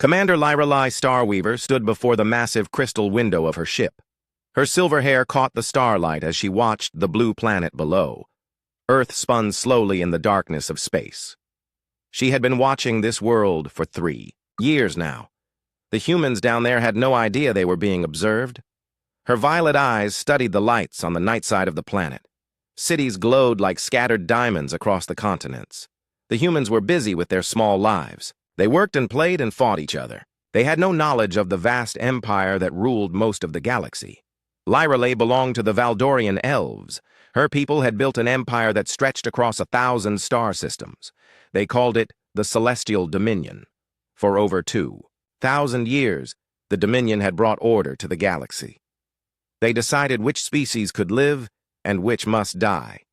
Commander Lyrelei Starweaver stood before the massive crystal window of her ship. Her silver hair caught the starlight as she watched the blue planet below. Earth spun slowly in the darkness of space. She had been watching this world for 3 years now. The humans down there had no idea they were being observed. Her violet eyes studied the lights on the night side of the planet. Cities glowed like scattered diamonds across the continents. The humans were busy with their small lives. They worked and played and fought each other. They had no knowledge of the vast empire that ruled most of the galaxy. Lyrelei belonged to the Valdorian elves. Her people had built an empire that stretched across 1,000 star systems. They called it the Celestial Dominion. For over 2,000 years, the Dominion had brought order to the galaxy. They decided which species could live and which must die.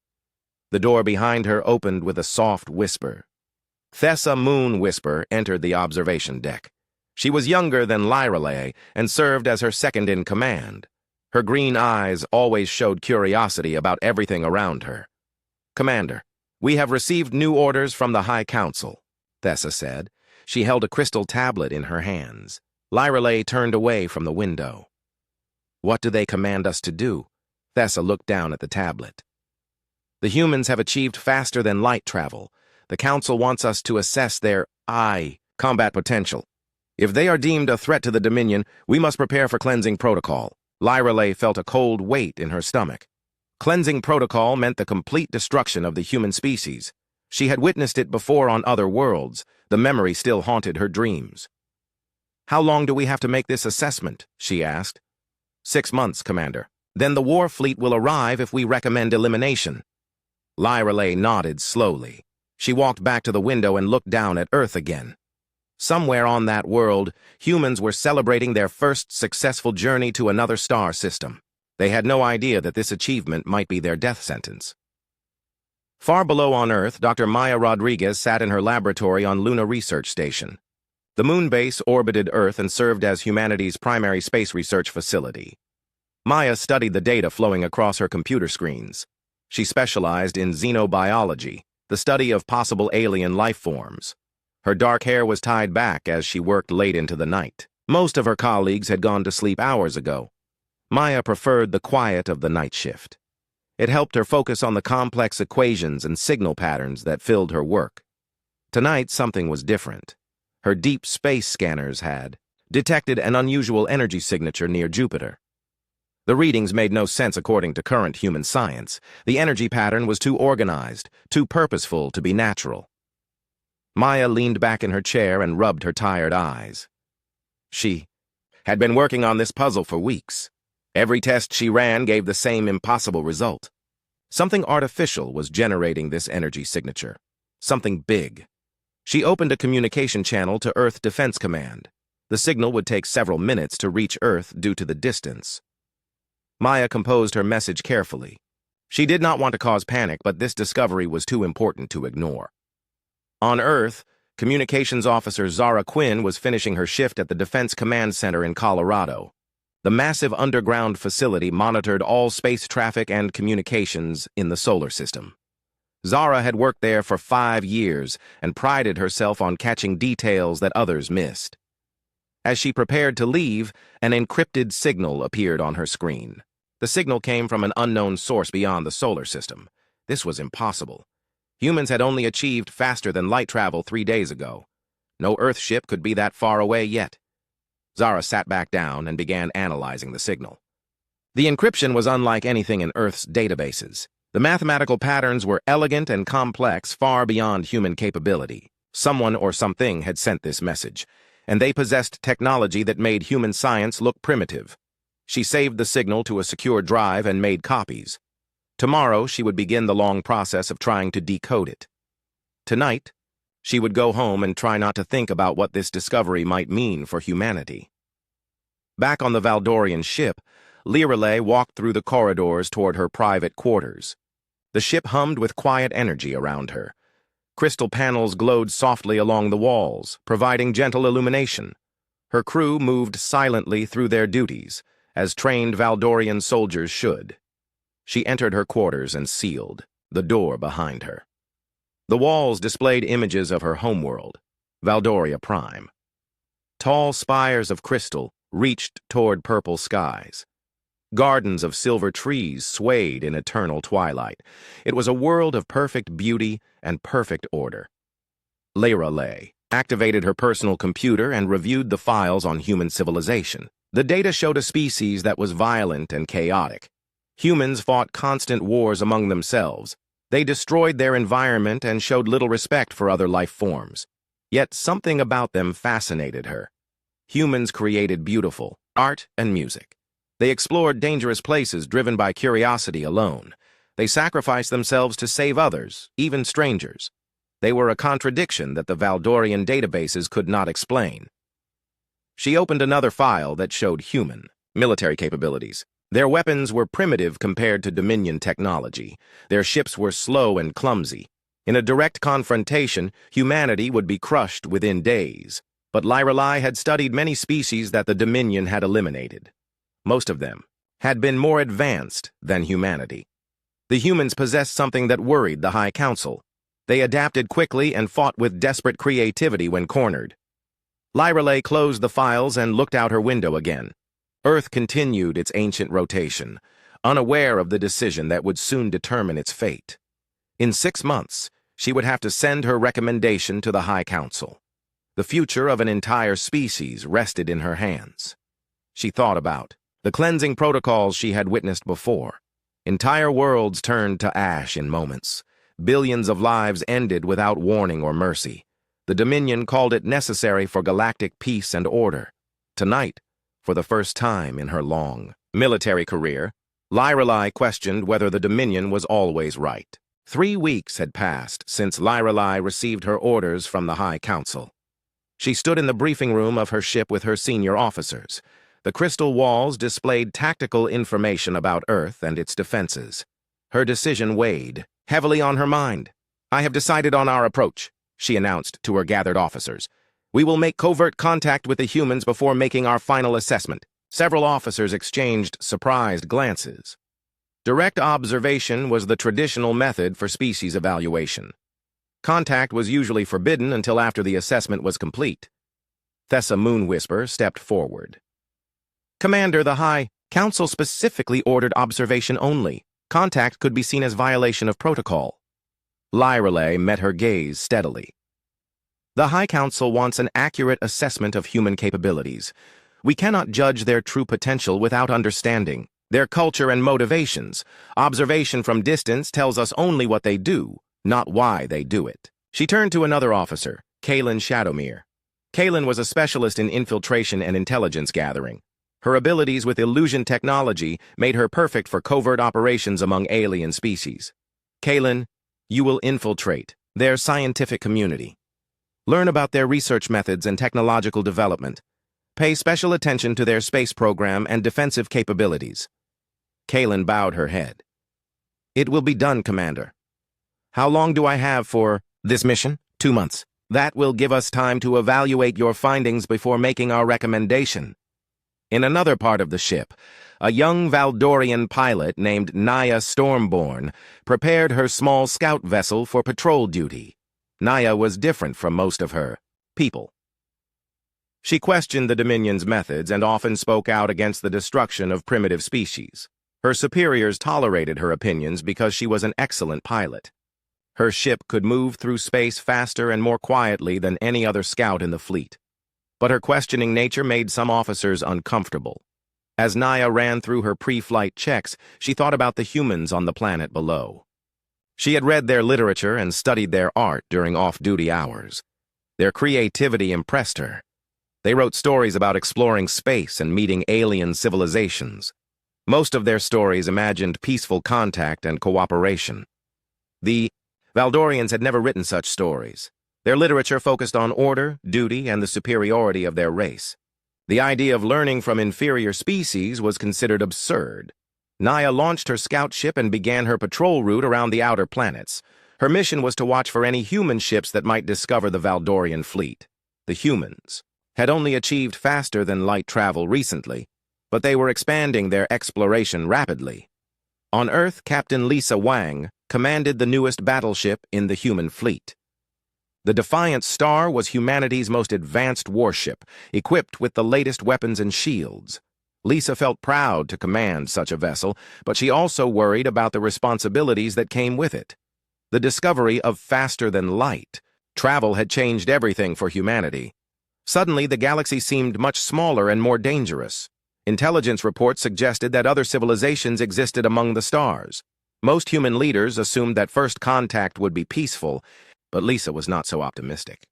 The door behind her opened with a soft whisper. Thessa Moon Whisper entered the observation deck. She was younger than Lyrelei and served as her second-in-command. Her green eyes always showed curiosity about everything around her. "Commander, we have received new orders from the High Council," Thessa said. She held a crystal tablet in her hands. Lyrelei turned away from the window. "What do they command us to do?" Thessa looked down at the tablet. "The humans have achieved faster than light travel. The Council wants us to assess their combat potential. If they are deemed a threat to the Dominion, we must prepare for cleansing protocol." Lyrelei felt a cold weight in her stomach. Cleansing protocol meant the complete destruction of the human species. She had witnessed it before on other worlds. The memory still haunted her dreams. "How long do we have to make this assessment?" she asked. 6 months, Commander. Then the war fleet will arrive if we recommend elimination." Lyrelei nodded slowly. She walked back to the window and looked down at Earth again. Somewhere on that world, humans were celebrating their first successful journey to another star system. They had no idea that this achievement might be their death sentence. Far below on Earth, Dr. Maya Rodriguez sat in her laboratory on Luna Research Station. The moon base orbited Earth and served as humanity's primary space research facility. Maya studied the data flowing across her computer screens. She specialized in xenobiology, the study of possible alien life forms. Her dark hair was tied back as she worked late into the night. Most of her colleagues had gone to sleep hours ago. Maya preferred the quiet of the night shift. It helped her focus on the complex equations and signal patterns that filled her work. Tonight, something was different. Her deep space scanners had detected an unusual energy signature near Jupiter. The readings made no sense according to current human science. The energy pattern was too organized, too purposeful to be natural. Maya leaned back in her chair and rubbed her tired eyes. She had been working on this puzzle for weeks. Every test she ran gave the same impossible result. Something artificial was generating this energy signature. Something big. She opened a communication channel to Earth Defense Command. The signal would take several minutes to reach Earth due to the distance. Maya composed her message carefully. She did not want to cause panic, but this discovery was too important to ignore. On Earth, Communications Officer Zara Quinn was finishing her shift at the Defense Command Center in Colorado. The massive underground facility monitored all space traffic and communications in the solar system. Zara had worked there for 5 years and prided herself on catching details that others missed. As she prepared to leave, an encrypted signal appeared on her screen. The signal came from an unknown source beyond the solar system. This was impossible. Humans had only achieved faster than light travel 3 days ago. No Earth ship could be that far away yet. Zara sat back down and began analyzing the signal. The encryption was unlike anything in Earth's databases. The mathematical patterns were elegant and complex, far beyond human capability. Someone or something had sent this message, and they possessed technology that made human science look primitive. She saved the signal to a secure drive and made copies. Tomorrow, she would begin the long process of trying to decode it. Tonight, she would go home and try not to think about what this discovery might mean for humanity. Back on the Valdorian ship, Lyrelei walked through the corridors toward her private quarters. The ship hummed with quiet energy around her. Crystal panels glowed softly along the walls, providing gentle illumination. Her crew moved silently through their duties, as trained Valdorian soldiers should. She entered her quarters and sealed the door behind her. The walls displayed images of her homeworld, Valdoria Prime. Tall spires of crystal reached toward purple skies. Gardens of silver trees swayed in eternal twilight. It was a world of perfect beauty and perfect order. Lay activated her personal computer and reviewed the files on human civilization. The data showed a species that was violent and chaotic. Humans fought constant wars among themselves. They destroyed their environment and showed little respect for other life forms. Yet something about them fascinated her. Humans created beautiful art and music. They explored dangerous places driven by curiosity alone. They sacrificed themselves to save others, even strangers. They were a contradiction that the Valdorian databases could not explain. She opened another file that showed human military capabilities. Their weapons were primitive compared to Dominion technology. Their ships were slow and clumsy. In a direct confrontation, humanity would be crushed within days. But Lyralai had studied many species that the Dominion had eliminated. Most of them had been more advanced than humanity. The humans possessed something that worried the High Council. They adapted quickly and fought with desperate creativity when cornered. Lyralai closed the files and looked out her window again. Earth continued its ancient rotation, unaware of the decision that would soon determine its fate. In 6 months, she would have to send her recommendation to the High Council. The future of an entire species rested in her hands. She thought about the cleansing protocols she had witnessed before. Entire worlds turned to ash in moments. Billions of lives ended without warning or mercy. The Dominion called it necessary for galactic peace and order. Tonight, for the first time in her long military career, Lyralai questioned whether the Dominion was always right. 3 weeks had passed since Lyralai received her orders from the High Council. She stood in the briefing room of her ship with her senior officers. The crystal walls displayed tactical information about Earth and its defenses. Her decision weighed heavily on her mind. "I have decided on our approach," she announced to her gathered officers. "We will make covert contact with the humans before making our final assessment." Several officers exchanged surprised glances. Direct observation was the traditional method for species evaluation. Contact was usually forbidden until after the assessment was complete. Thessa Moonwhisper stepped forward. "Commander, the High Council specifically ordered observation only. Contact could be seen as violation of protocol." Lyralai met her gaze steadily. "The High Council wants an accurate assessment of human capabilities. We cannot judge their true potential without understanding their culture and motivations. Observation from distance tells us only what they do, not why they do it." She turned to another officer, Kaylin Shadowmere. Kaylin was a specialist in infiltration and intelligence gathering. Her abilities with illusion technology made her perfect for covert operations among alien species. "Kaylin, you will infiltrate their scientific community. Learn about their research methods and technological development. Pay special attention to their space program and defensive capabilities." Kaylin bowed her head. "It will be done, Commander." "How long do I have for this mission?" 2 months. "That will give us time to evaluate your findings before making our recommendation." In another part of the ship, a young Valdorian pilot named Naya Stormborn prepared her small scout vessel for patrol duty. Naya was different from most of her people. She questioned the Dominion's methods and often spoke out against the destruction of primitive species. Her superiors tolerated her opinions because she was an excellent pilot. Her ship could move through space faster and more quietly than any other scout in the fleet. But her questioning nature made some officers uncomfortable. As Naya ran through her pre-flight checks, she thought about the humans on the planet below. She had read their literature and studied their art during off-duty hours. Their creativity impressed her. They wrote stories about exploring space and meeting alien civilizations. Most of their stories imagined peaceful contact and cooperation. The Valdorians had never written such stories. Their literature focused on order, duty, and the superiority of their race. The idea of learning from inferior species was considered absurd. Naya launched her scout ship and began her patrol route around the outer planets. Her mission was to watch for any human ships that might discover the Valdorian fleet. The humans had only achieved faster than light travel recently, but they were expanding their exploration rapidly. On Earth, Captain Lisa Wang commanded the newest battleship in the human fleet. The Defiant Star was humanity's most advanced warship, equipped with the latest weapons and shields. Lisa felt proud to command such a vessel, but she also worried about the responsibilities that came with it. The discovery of faster-than-light travel had changed everything for humanity. Suddenly, the galaxy seemed much smaller and more dangerous. Intelligence reports suggested that other civilizations existed among the stars. Most human leaders assumed that first contact would be peaceful, but Lisa was not so optimistic.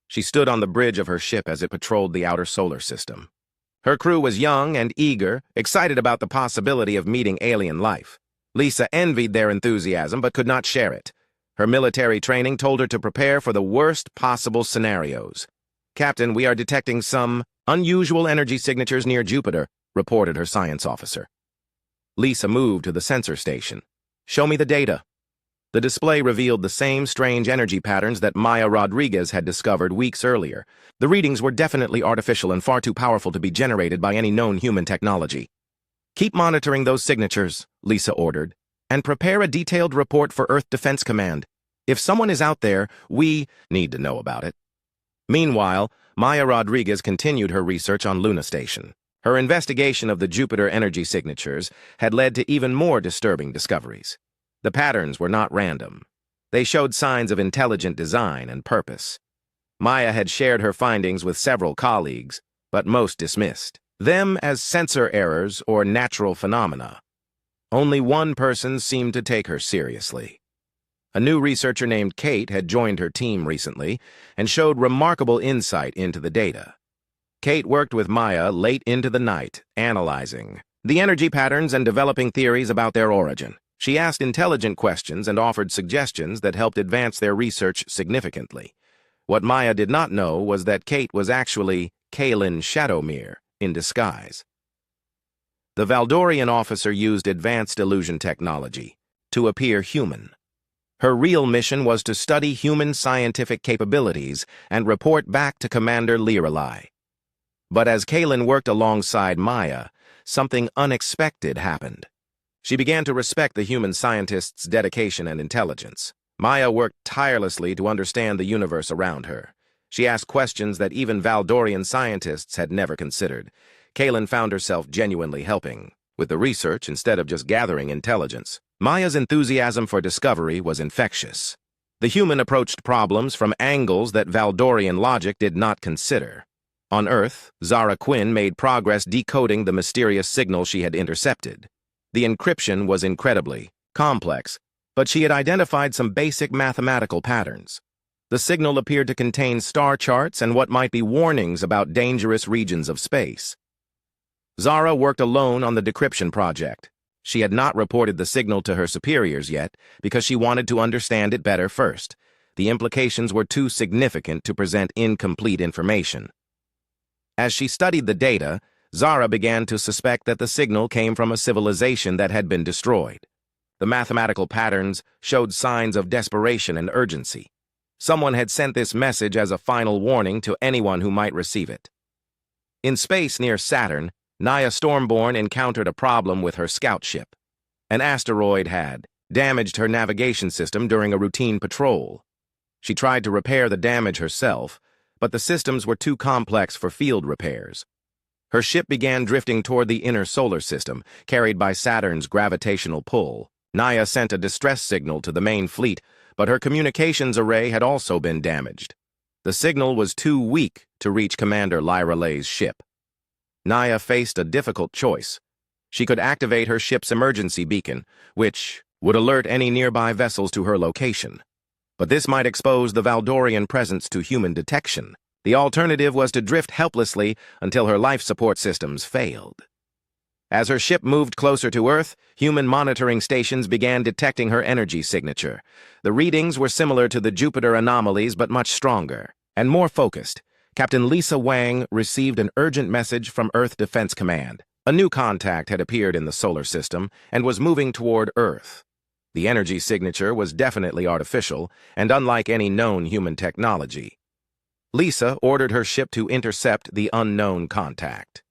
She stood on the bridge of her ship as it patrolled the outer solar system. Her crew was young and eager, excited about the possibility of meeting alien life. Lisa envied their enthusiasm but could not share it. Her military training told her to prepare for the worst possible scenarios. "Captain, we are detecting some unusual energy signatures near Jupiter," reported her science officer. Lisa moved to the sensor station. "Show me the data." The display revealed the same strange energy patterns that Maya Rodriguez had discovered weeks earlier. The readings were definitely artificial and far too powerful to be generated by any known human technology. "Keep monitoring those signatures," Lisa ordered, "and prepare a detailed report for Earth Defense Command. If someone is out there, we need to know about it." Meanwhile, Maya Rodriguez continued her research on Luna Station. Her investigation of the Jupiter energy signatures had led to even more disturbing discoveries. The patterns were not random. They showed signs of intelligent design and purpose. Maya had shared her findings with several colleagues, but most dismissed them as sensor errors or natural phenomena. Only one person seemed to take her seriously. A new researcher named Kate had joined her team recently and showed remarkable insight into the data. Kate worked with Maya late into the night, analyzing the energy patterns and developing theories about their origin. She asked intelligent questions and offered suggestions that helped advance their research significantly. What Maya did not know was that Kate was actually Kaylin Shadowmere in disguise. The Valdorian officer used advanced illusion technology to appear human. Her real mission was to study human scientific capabilities and report back to Commander Liralai. But as Kaylin worked alongside Maya, something unexpected happened. She began to respect the human scientist's dedication and intelligence. Maya worked tirelessly to understand the universe around her. She asked questions that even Valdorian scientists had never considered. Kaylin found herself genuinely helping with the research instead of just gathering intelligence. Maya's enthusiasm for discovery was infectious. The human approached problems from angles that Valdorian logic did not consider. On Earth, Zara Quinn made progress decoding the mysterious signal she had intercepted. The encryption was incredibly complex, but she had identified some basic mathematical patterns. The signal appeared to contain star charts and what might be warnings about dangerous regions of space. Zara worked alone on the decryption project. She had not reported the signal to her superiors yet because she wanted to understand it better first. The implications were too significant to present incomplete information. As she studied the data, Zara began to suspect that the signal came from a civilization that had been destroyed. The mathematical patterns showed signs of desperation and urgency. Someone had sent this message as a final warning to anyone who might receive it. In space near Saturn, Naya Stormborn encountered a problem with her scout ship. An asteroid had damaged her navigation system during a routine patrol. She tried to repair the damage herself, but the systems were too complex for field repairs. Her ship began drifting toward the inner solar system, carried by Saturn's gravitational pull. Naya sent a distress signal to the main fleet, but her communications array had also been damaged. The signal was too weak to reach Commander Lyralay's ship. Naya faced a difficult choice. She could activate her ship's emergency beacon, which would alert any nearby vessels to her location. But this might expose the Valdorian presence to human detection. The alternative was to drift helplessly until her life support systems failed. As her ship moved closer to Earth, human monitoring stations began detecting her energy signature. The readings were similar to the Jupiter anomalies but much stronger and more focused. Captain Lisa Wang received an urgent message from Earth Defense Command. A new contact had appeared in the solar system and was moving toward Earth. The energy signature was definitely artificial and unlike any known human technology. Lisa ordered her ship to intercept the unknown contact.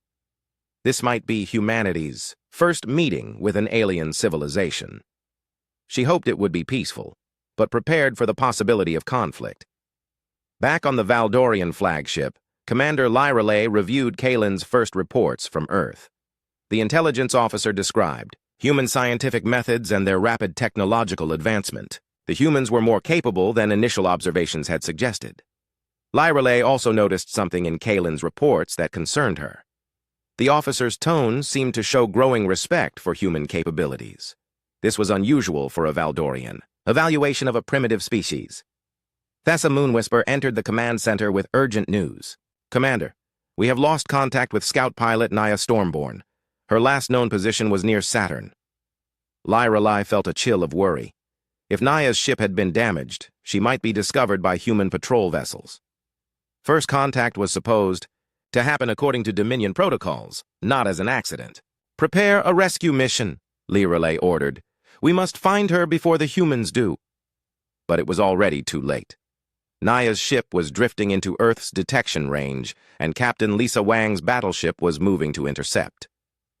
This might be humanity's first meeting with an alien civilization. She hoped it would be peaceful, but prepared for the possibility of conflict. Back on the Valdorian flagship, Commander Lyreley reviewed Kalen's first reports from Earth. The intelligence officer described human scientific methods and their rapid technological advancement. The humans were more capable than initial observations had suggested. Lyreley also noticed something in Kalen's reports that concerned her. The officer's tone seemed to show growing respect for human capabilities. This was unusual for a Valdorian. Evaluation of a primitive species. Thessa Moonwhisper entered the command center with urgent news. Commander, we have lost contact with scout pilot Naya Stormborn. Her last known position was near Saturn. Lyreley felt a chill of worry. If Naya's ship had been damaged, she might be discovered by human patrol vessels. First contact was supposed to happen according to Dominion protocols, not as an accident. Prepare a rescue mission, Lyreley ordered. We must find her before the humans do. But it was already too late. Naya's ship was drifting into Earth's detection range, and Captain Lisa Wang's battleship was moving to intercept.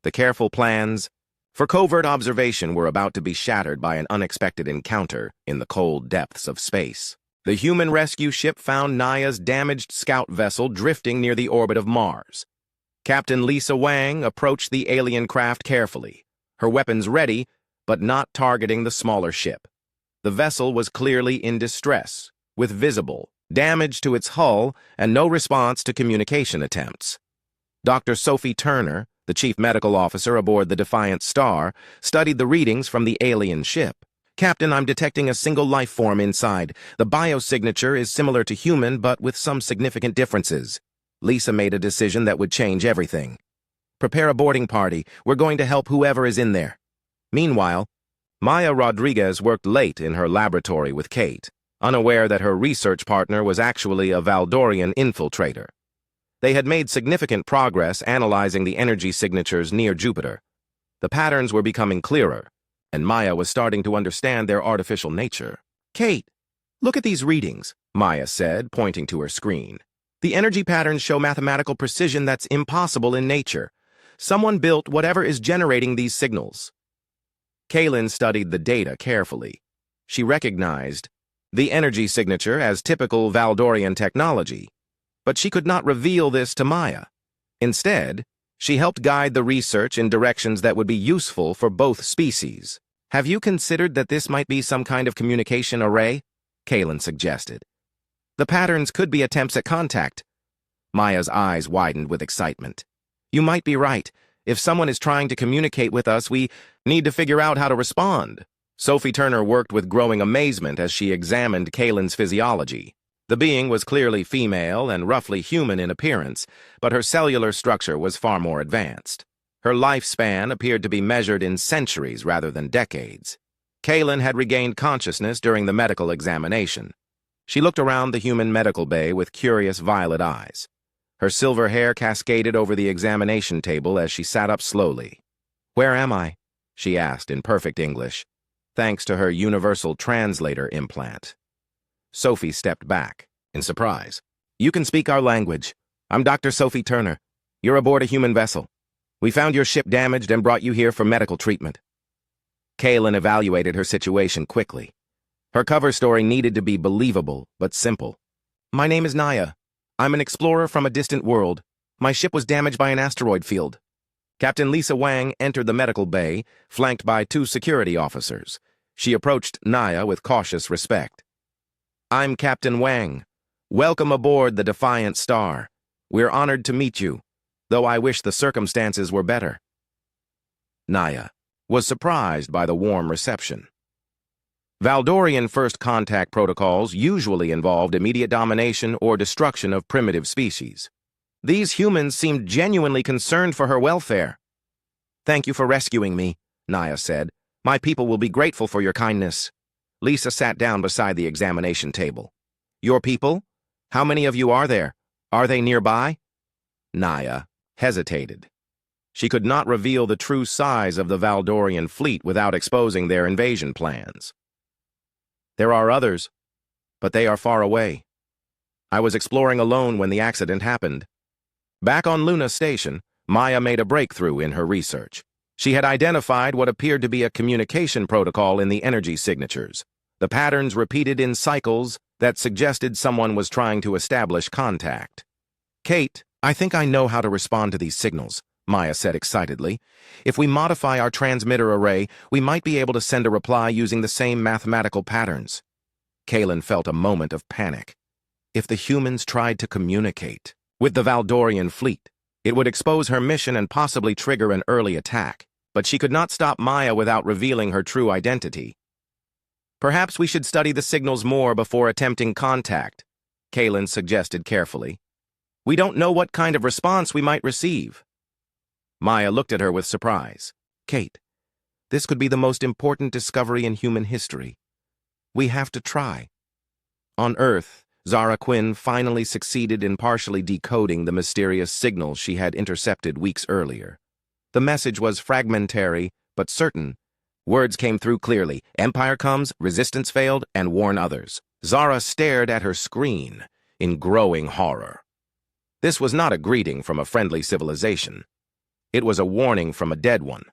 The careful plans for covert observation were about to be shattered by an unexpected encounter in the cold depths of space. The human rescue ship found Naya's damaged scout vessel drifting near the orbit of Mars. Captain Lisa Wang approached the alien craft carefully, her weapons ready, but not targeting the smaller ship. The vessel was clearly in distress, with visible damage to its hull and no response to communication attempts. Dr. Sophie Turner, the chief medical officer aboard the Defiant Star, studied the readings from the alien ship. Captain, I'm detecting a single life form inside. The biosignature is similar to human, but with some significant differences. Lisa made a decision that would change everything. Prepare a boarding party. We're going to help whoever is in there. Meanwhile, Maya Rodriguez worked late in her laboratory with Kate, unaware that her research partner was actually a Valdorian infiltrator. They had made significant progress analyzing the energy signatures near Jupiter. The patterns were becoming clearer, and Maya was starting to understand their artificial nature. Kate, look at these readings, Maya said, pointing to her screen. The energy patterns show mathematical precision that's impossible in nature. Someone built whatever is generating these signals. Kalen studied the data carefully. She recognized the energy signature as typical Valdorian technology, but she could not reveal this to Maya. Instead, she helped guide the research in directions that would be useful for both species. Have you considered that this might be some kind of communication array? Kalen suggested. The patterns could be attempts at contact. Maya's eyes widened with excitement. You might be right. If someone is trying to communicate with us, we need to figure out how to respond. Sophie Turner worked with growing amazement as she examined Kalen's physiology. The being was clearly female and roughly human in appearance, but her cellular structure was far more advanced. Her lifespan appeared to be measured in centuries rather than decades. Kalen had regained consciousness during the medical examination. She looked around the human medical bay with curious violet eyes. Her silver hair cascaded over the examination table as she sat up slowly. "Where am I?" she asked in perfect English, thanks to her universal translator implant. Sophie stepped back, in surprise. "You can speak our language. I'm Dr. Sophie Turner. You're aboard a human vessel. We found your ship damaged and brought you here for medical treatment." Kalen evaluated her situation quickly. Her cover story needed to be believable, but simple. "My name is Naya. I'm an explorer from a distant world. My ship was damaged by an asteroid field." Captain Lisa Wang entered the medical bay, flanked by 2 security officers. She approached Naya with cautious respect. "I'm Captain Wang. Welcome aboard the Defiant Star. We're honored to meet you, though I wish the circumstances were better." Naya was surprised by the warm reception. Valdorian first contact protocols usually involved immediate domination or destruction of primitive species. These humans seemed genuinely concerned for her welfare. "Thank you for rescuing me," Naya said. "My people will be grateful for your kindness." Lisa sat down beside the examination table. "Your people? How many of you are there? Are they nearby?" Naya hesitated. She could not reveal the true size of the Valdorian fleet without exposing their invasion plans. "There are others, but they are far away. I was exploring alone when the accident happened." Back on Luna Station, Maya made a breakthrough in her research. She had identified what appeared to be a communication protocol in the energy signatures. The patterns repeated in cycles that suggested someone was trying to establish contact. "Kate, I think I know how to respond to these signals," Maya said excitedly. "If we modify our transmitter array, we might be able to send a reply using the same mathematical patterns." Kaelin felt a moment of panic. If the humans tried to communicate with the Valdorian fleet, it would expose her mission and possibly trigger an early attack. But she could not stop Maya without revealing her true identity. "Perhaps we should study the signals more before attempting contact," Kaelin suggested carefully. "We don't know what kind of response we might receive." Maya looked at her with surprise. "Kate, this could be the most important discovery in human history. We have to try." On Earth, Zara Quinn finally succeeded in partially decoding the mysterious signal she had intercepted weeks earlier. The message was fragmentary, but certain. Words came through clearly: "Empire comes, resistance failed, and warn others." Zara stared at her screen in growing horror. This was not a greeting from a friendly civilization. It was a warning from a dead one.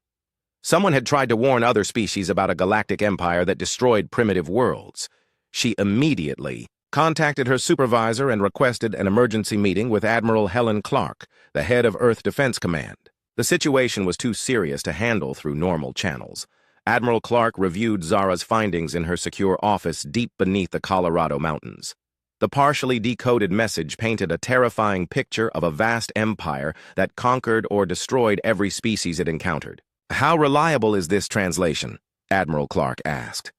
Someone had tried to warn other species about a galactic empire that destroyed primitive worlds. She immediately contacted her supervisor and requested an emergency meeting with Admiral Helen Clark, the head of Earth Defense Command. The situation was too serious to handle through normal channels. Admiral Clark reviewed Zara's findings in her secure office deep beneath the Colorado mountains. The partially decoded message painted a terrifying picture of a vast empire that conquered or destroyed every species it encountered. "How reliable is this translation?" Admiral Clark asked.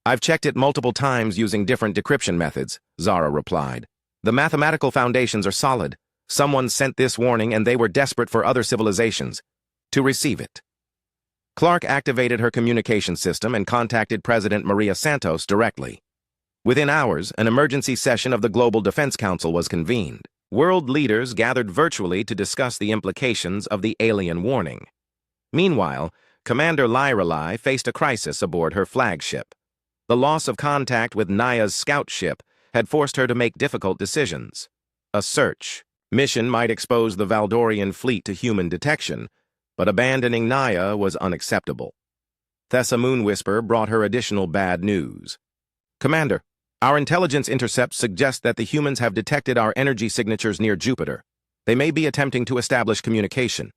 "I've checked it multiple times using different decryption methods," Zara replied. "The mathematical foundations are solid. Someone sent this warning and they were desperate for other civilizations to receive it." Clark activated her communication system and contacted President Maria Santos directly. Within hours, an emergency session of the Global Defense Council was convened. World leaders gathered virtually to discuss the implications of the alien warning. Meanwhile, Commander Lyralai faced a crisis aboard her flagship. The loss of contact with Naya's scout ship had forced her to make difficult decisions. A search mission might expose the Valdorian fleet to human detection, but abandoning Naya was unacceptable. Thessa Moonwhisper brought her additional bad news. "Commander, our intelligence intercepts suggest that the humans have detected our energy signatures near Jupiter. They may be attempting to establish communication."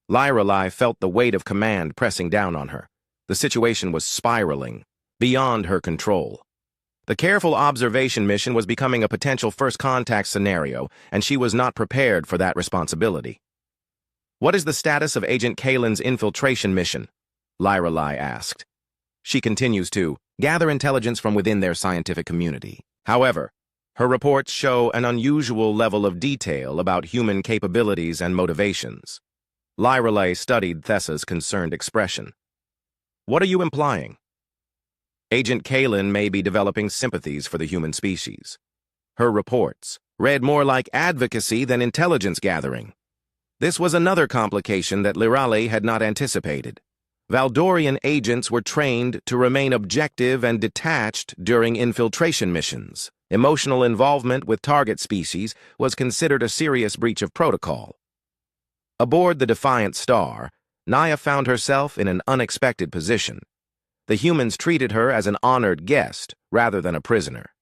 Lyralai felt the weight of command pressing down on her. The situation was spiraling beyond her control. The careful observation mission was becoming a potential first contact scenario, and she was not prepared for that responsibility. "What is the status of Agent Kaelin's infiltration mission?" Lyralai asked. "She continues to gather intelligence from within their scientific community. However, her reports show an unusual level of detail about human capabilities and motivations." Lyralai studied Thessa's concerned expression. "What are you implying?" "Agent Kaelin may be developing sympathies for the human species. Her reports read more like advocacy than intelligence gathering." This was another complication that Lyralai had not anticipated. Valdorian agents were trained to remain objective and detached during infiltration missions. Emotional involvement with target species was considered a serious breach of protocol. Aboard the Defiant Star, Naya found herself in an unexpected position. The humans treated her as an honored guest rather than a prisoner.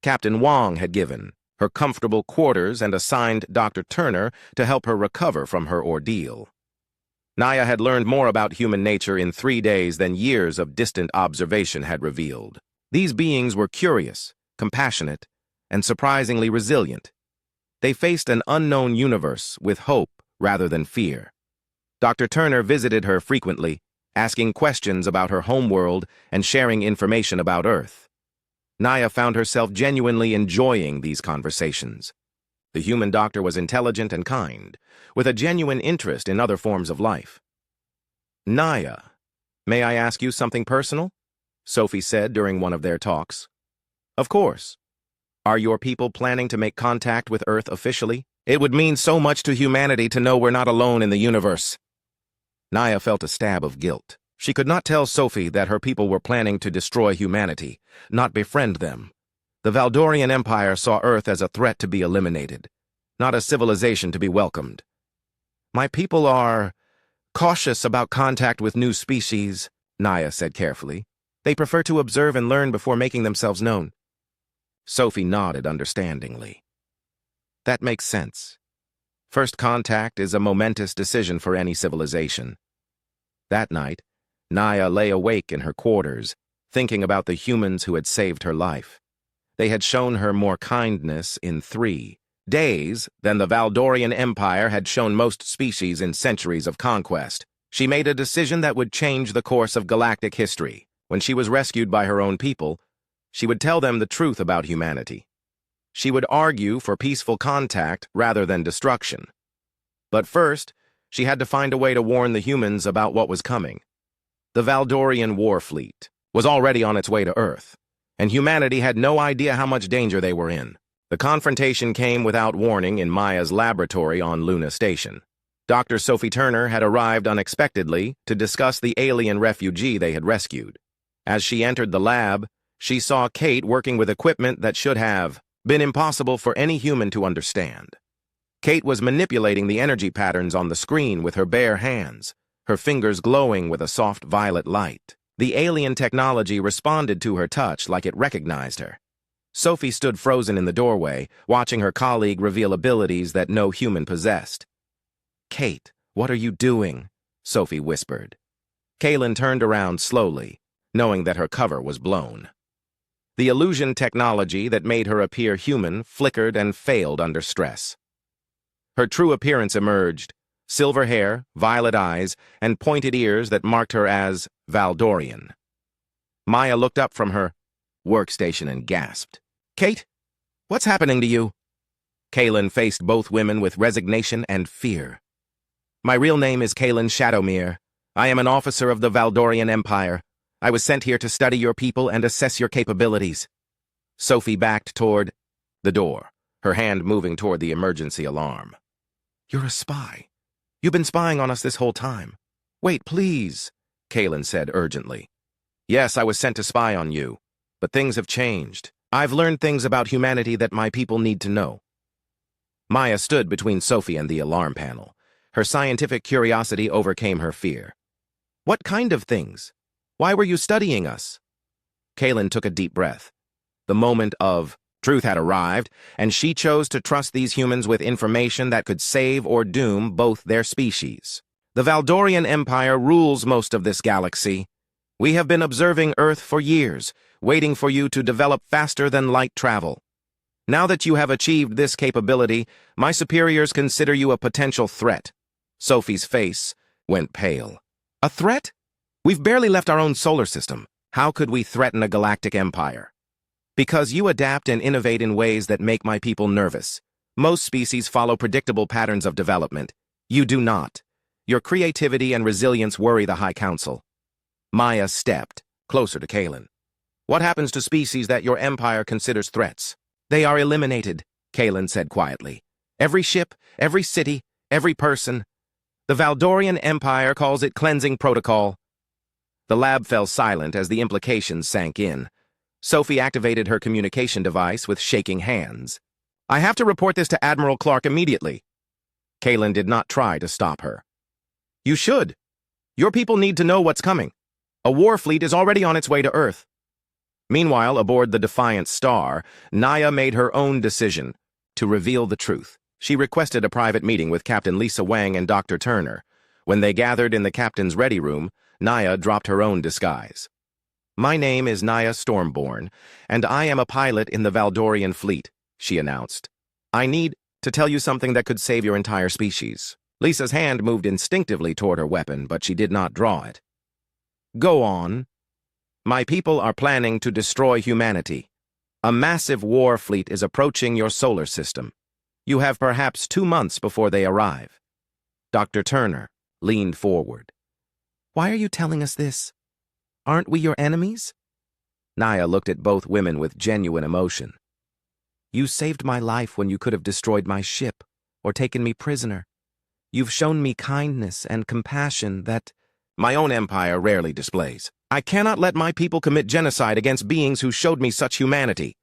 Captain Wong had given her comfortable quarters and assigned Dr. Turner to help her recover from her ordeal. Naya had learned more about human nature in 3 days than years of distant observation had revealed. These beings were curious, compassionate, and surprisingly resilient. They faced an unknown universe with hope rather than fear. Dr. Turner visited her frequently, asking questions about her homeworld and sharing information about Earth. Naya found herself genuinely enjoying these conversations. The human doctor was intelligent and kind, with a genuine interest in other forms of life. "Naya, may I ask you something personal?" Sophie said during one of their talks. "Of course. Are your people planning to make contact with Earth officially? It would mean so much to humanity to know we're not alone in the universe." Naya felt a stab of guilt. She could not tell Sophie that her people were planning to destroy humanity, not befriend them. The Valdorian Empire saw Earth as a threat to be eliminated, not a civilization to be welcomed. "My people are cautious about contact with new species," Naya said carefully. "They prefer to observe and learn before making themselves known." Sophie nodded understandingly. That makes sense. First contact is a momentous decision for any civilization. That night, Naya lay awake in her quarters, thinking about the humans who had saved her life. They had shown her more kindness in 3 days than the Valdorian Empire had shown most species in centuries of conquest. She made a decision that would change the course of galactic history. When she was rescued by her own people, she would tell them the truth about humanity. She would argue for peaceful contact rather than destruction. But first, she had to find a way to warn the humans about what was coming. The Valdorian war fleet was already on its way to Earth, and humanity had no idea how much danger they were in. The confrontation came without warning in Maya's laboratory on Luna Station. Dr. Sophie Turner had arrived unexpectedly to discuss the alien refugee they had rescued. As she entered the lab, she saw Kate working with equipment that should have been impossible for any human to understand. Kate was manipulating the energy patterns on the screen with her bare hands, her fingers glowing with a soft violet light. The alien technology responded to her touch like it recognized her. Sophie stood frozen in the doorway, watching her colleague reveal abilities that no human possessed. "Kate, what are you doing?" Sophie whispered. Kaylin turned around slowly, knowing that her cover was blown. The illusion technology that made her appear human flickered and failed under stress. Her true appearance emerged: silver hair, violet eyes, and pointed ears that marked her as Valdorian. Maya looked up from her workstation and gasped. "Kate, what's happening to you?" Kaylin faced both women with resignation and fear. "My real name is Kaylin Shadowmere. I am an officer of the Valdorian Empire. I was sent here to study your people and assess your capabilities." Sophie backed toward the door, her hand moving toward the emergency alarm. "You're a spy. You've been spying on us this whole time." "Wait, please," Kaylin said urgently. "Yes, I was sent to spy on you, but things have changed. I've learned things about humanity that my people need to know." Maya stood between Sophie and the alarm panel. Her scientific curiosity overcame her fear. "What kind of things? Why were you studying us?" Kaylin took a deep breath. The moment of truth had arrived, and she chose to trust these humans with information that could save or doom both their species. "The Valdorian Empire rules most of this galaxy. We have been observing Earth for years, waiting for you to develop faster than light travel. Now that you have achieved this capability, my superiors consider you a potential threat." Sophie's face went pale. "A threat? We've barely left our own solar system. How could we threaten a galactic empire?" "Because you adapt and innovate in ways that make my people nervous. Most species follow predictable patterns of development. You do not. Your creativity and resilience worry the High Council." Maya stepped closer to Kaylin. "What happens to species that your empire considers threats?" "They are eliminated," Kaylin said quietly. "Every ship, every city, every person. The Valdorian Empire calls it cleansing protocol." The lab fell silent as the implications sank in. Sophie activated her communication device with shaking hands. "I have to report this to Admiral Clark immediately." Kaylin did not try to stop her. "You should. Your people need to know what's coming. A war fleet is already on its way to Earth." Meanwhile, aboard the Defiant Star, Naya made her own decision to reveal the truth. She requested a private meeting with Captain Lisa Wang and Dr. Turner. When they gathered in the captain's ready room, Naya dropped her own disguise. "My name is Naya Stormborn, and I am a pilot in the Valdorian fleet," she announced. "I need to tell you something that could save your entire species." Lisa's hand moved instinctively toward her weapon, but she did not draw it. "Go on." "My people are planning to destroy humanity. A massive war fleet is approaching your solar system. You have perhaps 2 months before they arrive." Dr. Turner leaned forward. "Why are you telling us this? Aren't we your enemies?" Naya looked at both women with genuine emotion. "You saved my life when you could have destroyed my ship or taken me prisoner. You've shown me kindness and compassion that my own empire rarely displays. I cannot let my people commit genocide against beings who showed me such humanity."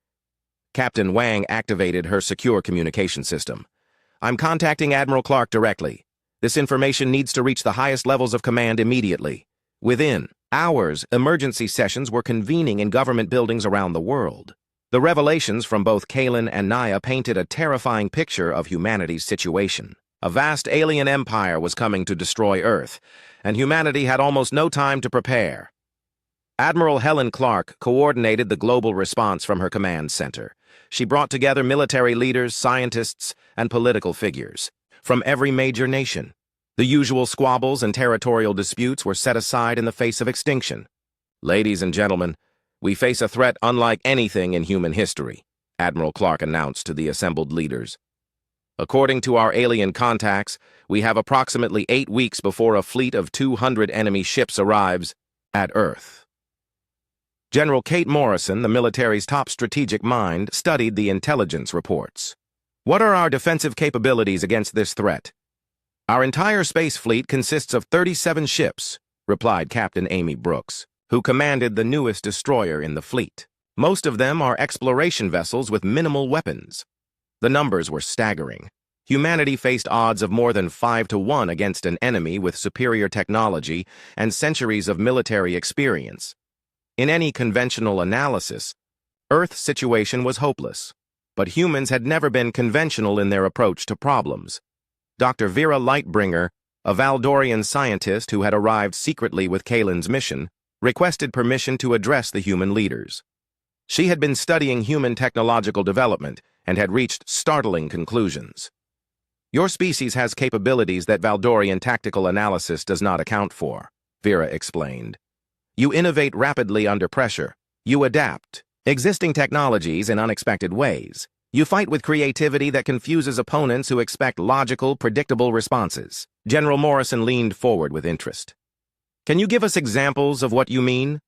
Captain Wang activated her secure communication system. "I'm contacting Admiral Clark directly. This information needs to reach the highest levels of command immediately." Within hours, emergency sessions were convening in government buildings around the world. The revelations from both Kalen and Naya painted a terrifying picture of humanity's situation. A vast alien empire was coming to destroy Earth, and humanity had almost no time to prepare. Admiral Helen Clark coordinated the global response from her command center. She brought together military leaders, scientists, and political figures from every major nation. The usual squabbles and territorial disputes were set aside in the face of extinction. "Ladies and gentlemen, we face a threat unlike anything in human history," Admiral Clark announced to the assembled leaders. "According to our alien contacts, we have approximately 8 weeks before a fleet of 200 enemy ships arrives at Earth." General Kate Morrison, the military's top strategic mind, studied the intelligence reports. "What are our defensive capabilities against this threat?" "Our entire space fleet consists of 37 ships," replied Captain Amy Brooks, who commanded the newest destroyer in the fleet. "Most of them are exploration vessels with minimal weapons." The numbers were staggering. Humanity faced odds of more than 5-1 against an enemy with superior technology and centuries of military experience. In any conventional analysis, Earth's situation was hopeless, but humans had never been conventional in their approach to problems. Dr. Vera Lightbringer, a Valdorian scientist who had arrived secretly with Kalen's mission, requested permission to address the human leaders. She had been studying human technological development and had reached startling conclusions. "Your species has capabilities that Valdorian tactical analysis does not account for," Vera explained. "You innovate rapidly under pressure. You adapt existing technologies in unexpected ways. You fight with creativity that confuses opponents who expect logical, predictable responses." General Morrison leaned forward with interest. "Can you give us examples of what you mean?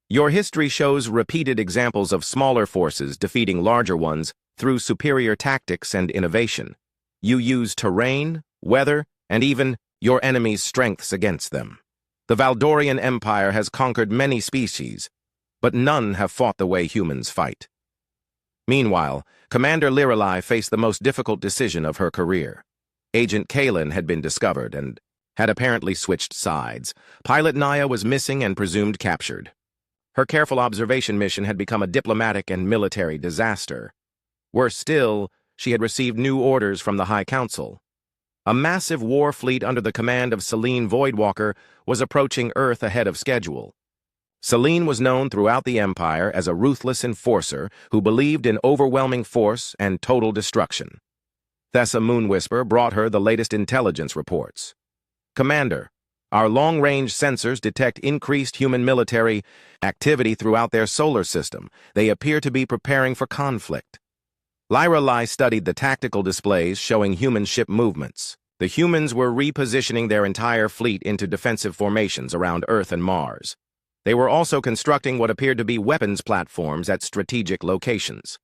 Your history shows repeated examples of smaller forces defeating larger ones through superior tactics and innovation. You use terrain, weather, and even your enemy's strengths against them. The Valdorian Empire has conquered many species, but none have fought the way humans fight." Meanwhile, Commander Lirelai faced the most difficult decision of her career. Agent Kalen had been discovered and had apparently switched sides. Pilot Naya was missing and presumed captured. Her careful observation mission had become a diplomatic and military disaster. Worse still, she had received new orders from the High Council. A massive war fleet under the command of Selene Voidwalker was approaching Earth ahead of schedule. Selene was known throughout the Empire as a ruthless enforcer who believed in overwhelming force and total destruction. Thessa Moonwhisper brought her the latest intelligence reports. "Commander, our long-range sensors detect increased human military activity throughout their solar system. They appear to be preparing for conflict." Lirelai studied the tactical displays showing human ship movements. The humans were repositioning their entire fleet into defensive formations around Earth and Mars. They were also constructing what appeared to be weapons platforms at strategic locations.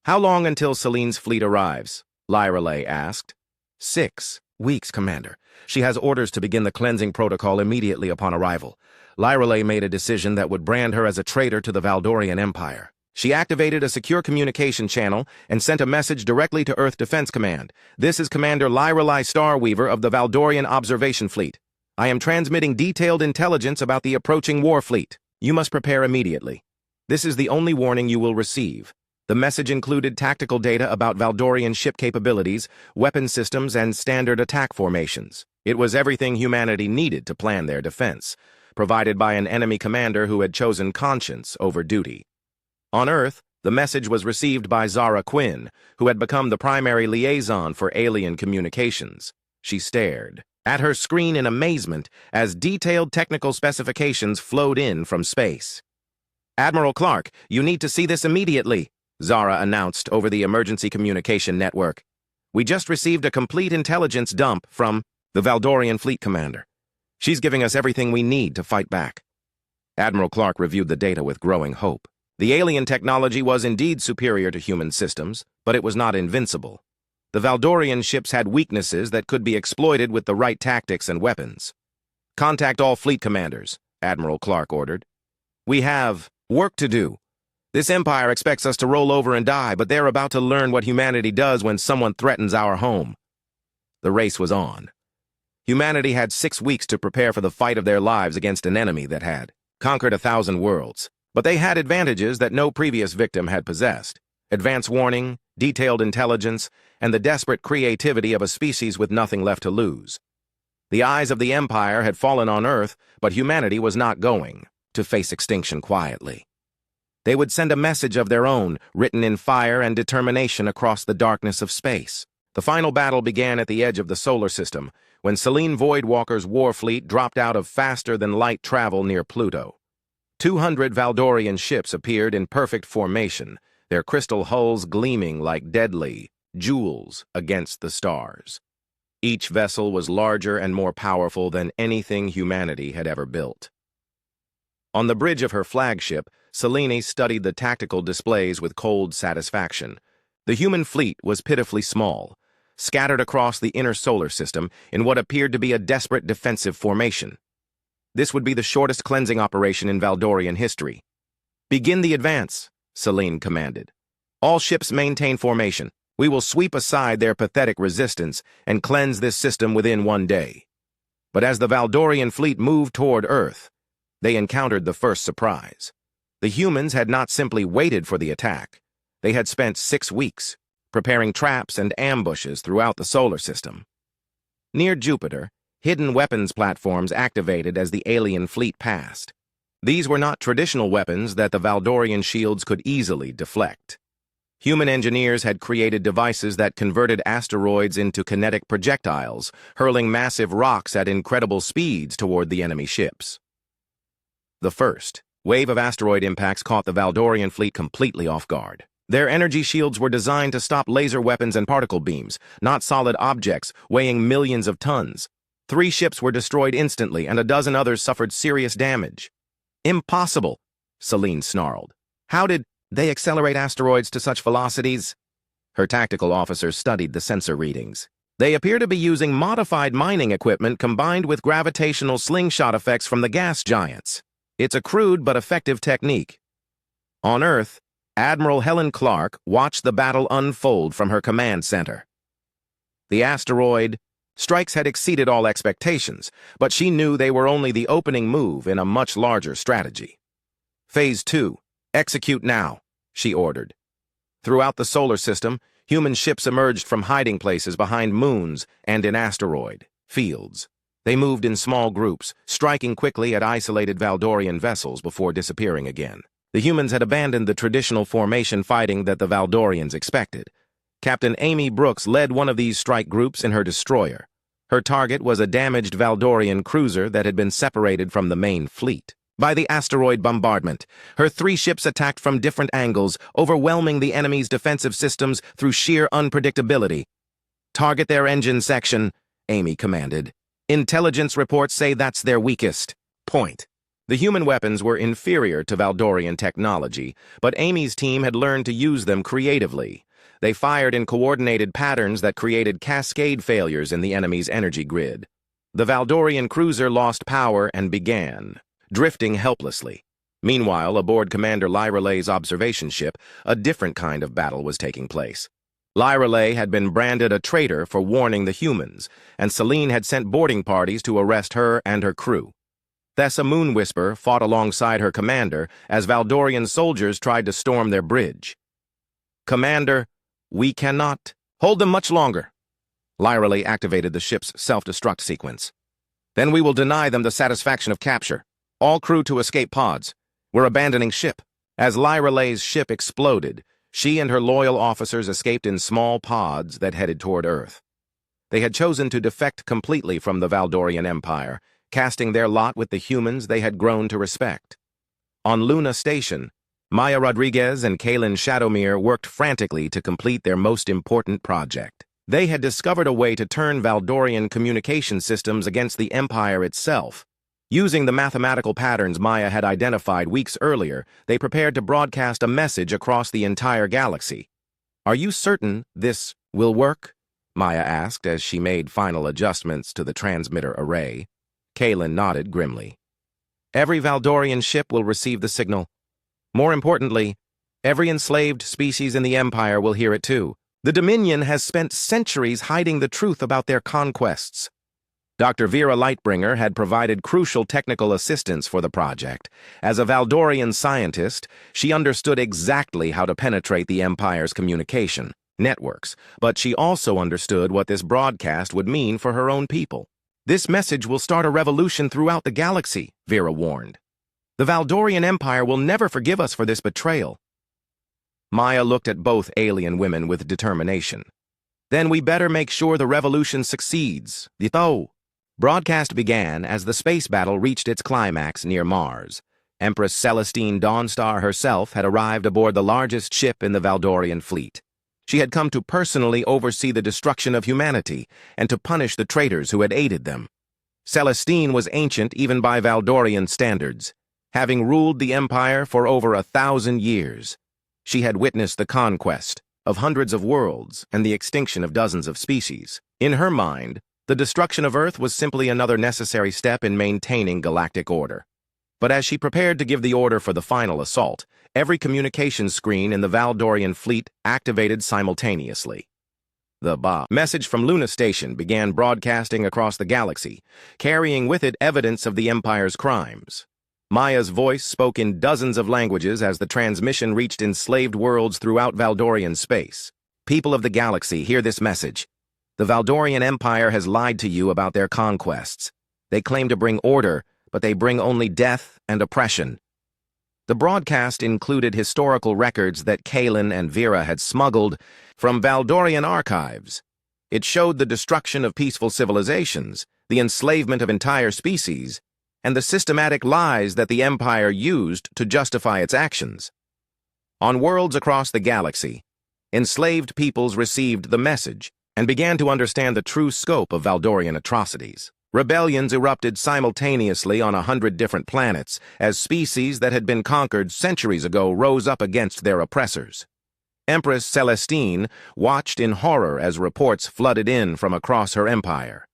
"How long until Selene's fleet arrives?" Lirelai asked. 6 weeks, Commander. She has orders to begin the cleansing protocol immediately upon arrival. Lirelai made a decision that would brand her as a traitor to the Valdorian Empire. She activated a secure communication channel and sent a message directly to Earth Defense Command. "This is Commander Lirelai Starweaver of the Valdorian Observation Fleet. I am transmitting detailed intelligence about the approaching war fleet. You must prepare immediately. This is the only warning you will receive." The message included tactical data about Valdorian ship capabilities, weapon systems, and standard attack formations. It was everything humanity needed to plan their defense, provided by an enemy commander who had chosen conscience over duty. On Earth, the message was received by Zara Quinn, who had become the primary liaison for alien communications. She stared at her screen in amazement as detailed technical specifications flowed in from space. "Admiral Clark, you need to see this immediately," Zara announced over the emergency communication network. "We just received a complete intelligence dump from the Valdorian Fleet Commander. She's giving us everything we need to fight back." Admiral Clark reviewed the data with growing hope. The alien technology was indeed superior to human systems, but it was not invincible. The Valdorian ships had weaknesses that could be exploited with the right tactics and weapons. "Contact all fleet commanders," Admiral Clark ordered. "We have work to do. This empire expects us to roll over and die, but they're about to learn what humanity does when someone threatens our home." The race was on. Humanity had 6 weeks to prepare for the fight of their lives against an enemy that had conquered 1,000 worlds. But they had advantages that no previous victim had possessed: advanced warning, detailed intelligence, and the desperate creativity of a species with nothing left to lose. The eyes of the Empire had fallen on Earth, but humanity was not going to face extinction quietly. They would send a message of their own, written in fire and determination across the darkness of space. The final battle began at the edge of the solar system, when Selene Voidwalker's war fleet dropped out of faster-than-light travel near Pluto. 200 Valdorian ships appeared in perfect formation, their crystal hulls gleaming like deadly jewels against the stars. Each vessel was larger and more powerful than anything humanity had ever built. On the bridge of her flagship, Selene studied the tactical displays with cold satisfaction. The human fleet was pitifully small, scattered across the inner solar system in what appeared to be a desperate defensive formation. This would be the shortest cleansing operation in Valdorian history. "Begin the advance," Selene commanded. "All ships maintain formation. We will sweep aside their pathetic resistance and cleanse this system within one day." But as the Valdorian fleet moved toward Earth, they encountered the first surprise. The humans had not simply waited for the attack. They had spent 6 weeks preparing traps and ambushes throughout the solar system. Near Jupiter, hidden weapons platforms activated as the alien fleet passed. These were not traditional weapons that the Valdorian shields could easily deflect. Human engineers had created devices that converted asteroids into kinetic projectiles, hurling massive rocks at incredible speeds toward the enemy ships. The first wave of asteroid impacts caught the Valdorian fleet completely off guard. Their energy shields were designed to stop laser weapons and particle beams, not solid objects weighing millions of tons. 3 ships were destroyed instantly, and a dozen others suffered serious damage. "Impossible," Selene snarled. "How did they accelerate asteroids to such velocities?" Her tactical officers studied the sensor readings. "They appear to be using modified mining equipment combined with gravitational slingshot effects from the gas giants. It's a crude but effective technique." On Earth, Admiral Helen Clark watched the battle unfold from her command center. The asteroid strikes had exceeded all expectations, but she knew they were only the opening move in a much larger strategy. "Phase 2, execute now," she ordered. Throughout the solar system, human ships emerged from hiding places behind moons and in asteroid fields. They moved in small groups, striking quickly at isolated Valdorian vessels before disappearing again. The humans had abandoned the traditional formation fighting that the Valdorians expected. Captain Amy Brooks led one of these strike groups in her destroyer. Her target was a damaged Valdorian cruiser that had been separated from the main fleet by the asteroid bombardment. Her 3 ships attacked from different angles, overwhelming the enemy's defensive systems through sheer unpredictability. "Target their engine section," Amy commanded. "Intelligence reports say that's their weakest point." The human weapons were inferior to Valdorian technology, but Amy's team had learned to use them creatively. They fired in coordinated patterns that created cascade failures in the enemy's energy grid. The Valdorian cruiser lost power and began drifting helplessly. Meanwhile, aboard Commander Lyrale's observation ship, a different kind of battle was taking place. Lyrale had been branded a traitor for warning the humans, and Selene had sent boarding parties to arrest her and her crew. Thessa Moonwhisper fought alongside her commander as Valdorian soldiers tried to storm their bridge. "Commander, we cannot hold them much longer." Lyrale activated the ship's self-destruct sequence. "Then we will deny them the satisfaction of capture. All crew to escape pods. We're abandoning ship." As Lyrale's ship exploded, she and her loyal officers escaped in small pods that headed toward Earth. They had chosen to defect completely from the Valdorian Empire, casting their lot with the humans they had grown to respect. On Luna Station, Maya Rodriguez and Kaylin Shadowmere worked frantically to complete their most important project. They had discovered a way to turn Valdorian communication systems against the Empire itself. Using the mathematical patterns Maya had identified weeks earlier, they prepared to broadcast a message across the entire galaxy. "Are you certain this will work?" Maya asked as she made final adjustments to the transmitter array. Kaylin nodded grimly. "Every Valdorian ship will receive the signal. More importantly, every enslaved species in the Empire will hear it too. The Dominion has spent centuries hiding the truth about their conquests." Dr. Vera Lightbringer had provided crucial technical assistance for the project. As a Valdorian scientist, she understood exactly how to penetrate the Empire's communication networks, but she also understood what this broadcast would mean for her own people. "This message will start a revolution throughout the galaxy," Vera warned. "The Valdorian Empire will never forgive us for this betrayal." Maya looked at both alien women with determination. "Then we better make sure the revolution succeeds." The broadcast began as the space battle reached its climax near Mars. Empress Celestine Dawnstar herself had arrived aboard the largest ship in the Valdorian fleet. She had come to personally oversee the destruction of humanity and to punish the traitors who had aided them. Celestine was ancient even by Valdorian standards, having ruled the Empire for over 1,000 years. She had witnessed the conquest of hundreds of worlds and the extinction of dozens of species. In her mind, the destruction of Earth was simply another necessary step in maintaining galactic order. But as she prepared to give the order for the final assault, every communication screen in the Valdorian fleet activated simultaneously. The message from Luna Station began broadcasting across the galaxy, carrying with it evidence of the Empire's crimes. Maya's voice spoke in dozens of languages as the transmission reached enslaved worlds throughout Valdorian space. "People of the galaxy, hear this message. The Valdorian Empire has lied to you about their conquests. They claim to bring order, but they bring only death and oppression." The broadcast included historical records that Kaelin and Vera had smuggled from Valdorian archives. It showed the destruction of peaceful civilizations, the enslavement of entire species, and the systematic lies that the Empire used to justify its actions. On worlds across the galaxy, enslaved peoples received the message and began to understand the true scope of Valdorian atrocities. Rebellions erupted simultaneously on 100 different planets as species that had been conquered centuries ago rose up against their oppressors. Empress Celestine watched in horror as reports flooded in from across her empire.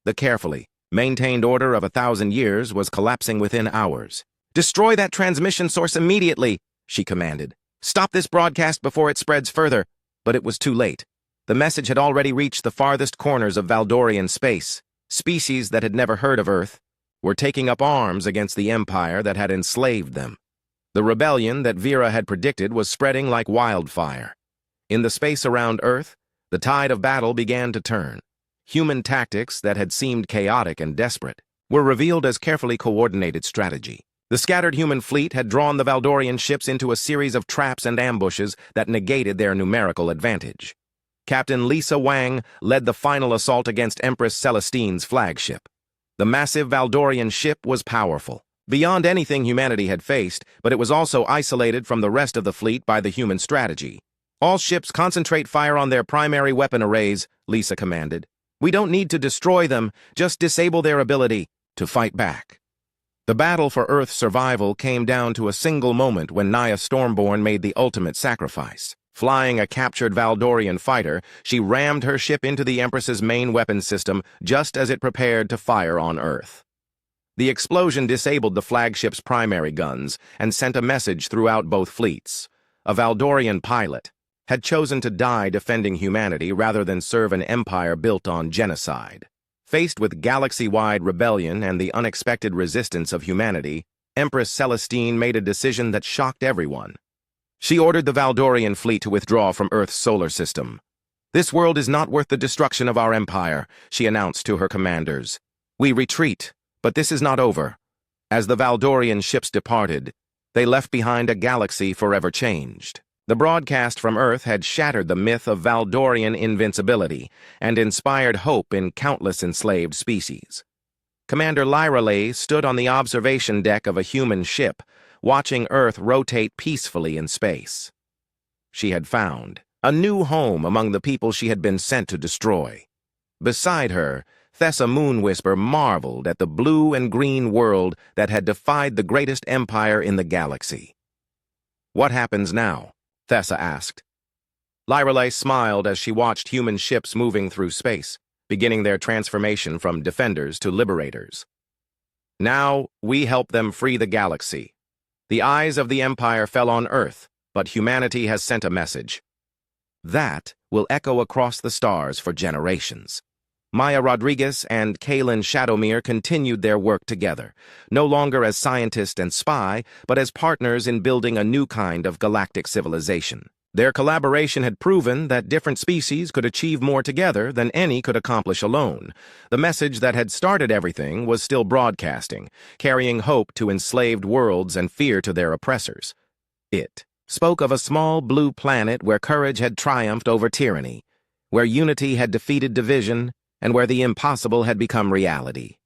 The carefully maintained order of 1,000 years was collapsing within hours. "Destroy that transmission source immediately," she commanded. "Stop this broadcast before it spreads further." But it was too late. The message had already reached the farthest corners of Valdorian space. Species that had never heard of Earth were taking up arms against the Empire that had enslaved them. The rebellion that Vera had predicted was spreading like wildfire. In the space around Earth, the tide of battle began to turn. Human tactics that had seemed chaotic and desperate were revealed as carefully coordinated strategy. The scattered human fleet had drawn the Valdorian ships into a series of traps and ambushes that negated their numerical advantage. Captain Lisa Wang led the final assault against Empress Celestine's flagship. The massive Valdorian ship was powerful, beyond anything humanity had faced, but it was also isolated from the rest of the fleet by the human strategy. "All ships concentrate fire on their primary weapon arrays," Lisa commanded. "We don't need to destroy them, just disable their ability to fight back." The battle for Earth's survival came down to a single moment when Naya Stormborn made the ultimate sacrifice. Flying a captured Valdorian fighter, she rammed her ship into the Empress's main weapon system just as it prepared to fire on Earth. The explosion disabled the flagship's primary guns and sent a message throughout both fleets. A Valdorian pilot had chosen to die defending humanity rather than serve an empire built on genocide. Faced with galaxy-wide rebellion and the unexpected resistance of humanity, Empress Celestine made a decision that shocked everyone. She ordered the Valdorian fleet to withdraw from Earth's solar system. "This world is not worth the destruction of our empire," she announced to her commanders. "We retreat, but this is not over." As the Valdorian ships departed, they left behind a galaxy forever changed. The broadcast from Earth had shattered the myth of Valdorian invincibility and inspired hope in countless enslaved species. Commander Lyralay stood on the observation deck of a human ship, watching Earth rotate peacefully in space. She had found a new home among the people she had been sent to destroy. Beside her, Thessa Moonwhisper marveled at the blue and green world that had defied the greatest empire in the galaxy. "What happens now?" Thessa asked. Lyralay smiled as she watched human ships moving through space, beginning their transformation from defenders to liberators. "Now, we help them free the galaxy. The eyes of the Empire fell on Earth, but humanity has sent a message. That will echo across the stars for generations." Maya Rodriguez and Kaylin Shadowmere continued their work together, no longer as scientist and spy, but as partners in building a new kind of galactic civilization. Their collaboration had proven that different species could achieve more together than any could accomplish alone. The message that had started everything was still broadcasting, carrying hope to enslaved worlds and fear to their oppressors. It spoke of a small blue planet where courage had triumphed over tyranny, where unity had defeated division, and where the impossible had become reality.